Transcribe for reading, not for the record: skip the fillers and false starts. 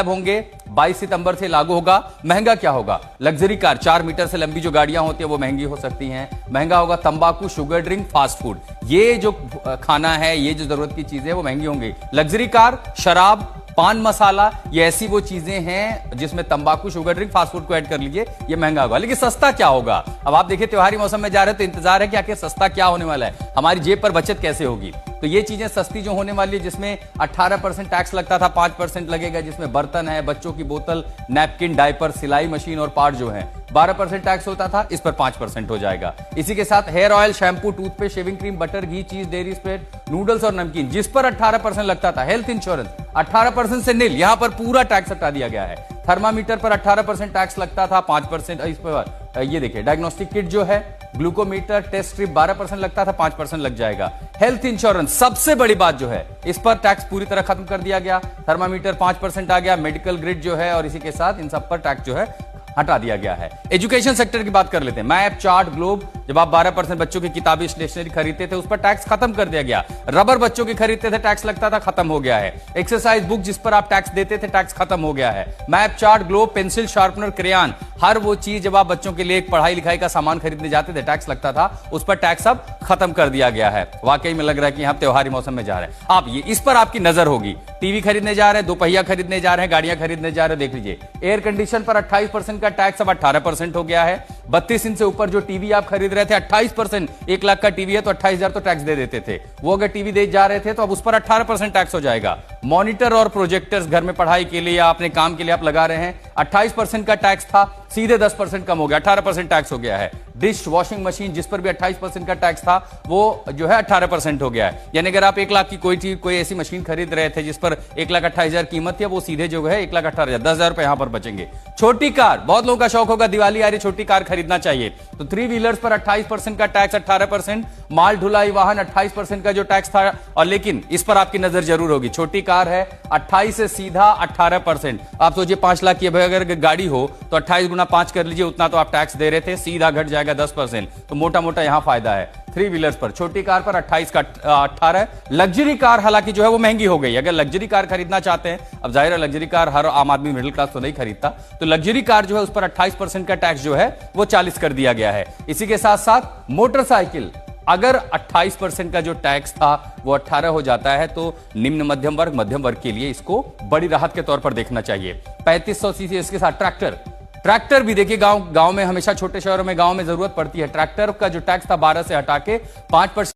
होंगे 22 सितंबर से लागू होगा। महंगा क्या होगा? लग्जरी कार 4 मीटर से लंबी जो गाड़ियां होती है वो महंगी हो सकती हैं। महंगा होगा तंबाकू, शुगर ड्रिंक, फास्ट फूड, ये जो खाना है, ये जो जरूरत की चीजें वो महंगी होंगी। लग्जरी कार, शराब, पान मसाला, ये ऐसी वो चीजें हैं जिसमें तंबाकू, शुगर ड्रिंक, फास्ट फूड को ऐड कर लीजिए, ये महंगा होगा। लेकिन सस्ता क्या होगा? अब आप देखिए त्योहारी मौसम में जा रहे हैं तो इंतजार है कि आखिर सस्ता क्या होने वाला है, हमारी जेब पर बचत कैसे होगी। तो ये चीजें सस्ती जो होने वाली है, जिसमें 18% टैक्स लगता था 5% लगेगा, जिसमें बर्तन है, बच्चों की बोतल, नैपकिन, डायपर, सिलाई मशीन और पार्ट जो है 12% टैक्स होता था, इस पर 5% हो जाएगा। इसी के साथ hair oil, shampoo, toothpaste, shaving cream, butter, घी, चीज, डेयरी स्प्रेड, नूडल्स और नमकीन, जिस पर 18% लगता था। हेल्थ इंश्योरेंस 18% से नील, यहां पर पूरा टैक्स हटा दिया गया है। थर्मामीटर पर 18% टैक्स लगता था, 5% इस पर। ये देखिए डायग्नोस्टिक किट जो है, ग्लूकोमीटर, टेस्ट स्ट्रिप 12% लगता था, 5% लग जाएगा। हेल्थ इंश्योरेंस सबसे बड़ी बात जो है, इस पर टैक्स पूरी तरह खत्म कर दिया गया। थर्मामीटर 5% आ गया, मेडिकल ग्रिड जो है, और इसी के साथ इन सब पर टैक्स जो है हटा दिया गया है। एजुकेशन सेक्टर की बात कर लेते हैं। मैप, चार्ट, ग्लोब, जब आप 12% बच्चों की किताबें, स्टेशनरी खरीदते थे, उस पर टैक्स खत्म कर दिया गया। रबर बच्चों की खरीदते थे, टैक्स लगता था, खत्म हो गया है। एक्सरसाइज बुक जिस पर आप टैक्स देते थे, टैक्स खत्म हो गया है। Map, chart, globe, pencil, sharpener, crayon, हर वो चीज जब आप बच्चों के लिए पढ़ाई लिखाई का सामान खरीदने जाते थे, टैक्स लगता था, उस पर टैक्स अब खत्म कर दिया गया है। वाकई में लग रहा है कि आप त्योहारी मौसम में जा रहे हैं। आप ये इस पर आपकी नजर होगी। टीवी खरीदने जा रहे हैं, दोपहिया खरीदने जा रहे हैं, गाड़ियां खरीदने जा रहे हैं, देख लीजिए एयर कंडीशन पर 28% का टैक्स अब 18% हो गया है। 32 इंच से ऊपर जो टीवी आप खरीद रहे थे 28%, 1 लाख का टीवी है तो 28,000 तो टैक्स दे देते थे, वो अगर टीवी दे जा रहे थे तो अब उस पर 18% टैक्स हो जाएगा। मॉनिटर और प्रोजेक्टर्स घर में पढ़ाई के लिए या अपने काम के लिए आप लगा रहे हैं, 28% का टैक्स था, सीधे 10% कम हो गया, 18% टैक्स हो गया है। डिश वॉशिंग मशीन जिस पर भी 28% का टैक्स था, वो जो है 18% हो गया है। यानी अगर आप 1 लाख की कोई ऐसी मशीन खरीद रहे थे जिस पर 1,28,000 कीमत थी, वो सीधे जो है 1,18,000, 10,000 रुपए यहां पर बचेंगे। छोटी कार, बहुत लोगों का शौक होगा दिवाली आ रही, छोटी कार खरीदना चाहिए, तो 3 व्हीलर्स पर 28% का टैक्स, 18%। माल ढुलाई वाहन 28% का जो टैक्स था, और लेकिन इस पर आपकी नजर जरूर होगी, छोटी कार है 28 से सीधा 18%। आप सोचिए 5 लाख की अगर गाड़ी हो तो 28 गुना 5 कर लीजिए, उतना तो आप टैक्स दे रहे थे, सीधा घट जाएगा 10%। तो मोटा मोटा यहां फायदा है। 3 व्हीलर्स पर, छोटी कार पर 28 का 18। लग्जरी कार हालांकि जो है वो महंगी हो गई। अगर लग्जरी कार खरीदना चाहते हैं, अब जाहिर है लग्जरी कार हर आम आदमी मिडिल क्लास तो नहीं खरीदता, तो लग्जरी कार जो है उस पर 28% का टैक्स जो है वो 40 कर दिया गया है। इसी के साथ साथ मोटरसाइकिल, अगर 28% का जो टैक्स था वो 18 हो जाता है, तो निम्न मध्यम वर्ग के लिए इसको बड़ी राहत के तौर पर देखना चाहिए। 3500 सीसी इसके साथ ट्रैक्टर भी देखिए, गांव में हमेशा छोटे शहरों में, गांव में जरूरत पड़ती है। ट्रैक्टर का जो टैक्स था 12 से हटा के 5%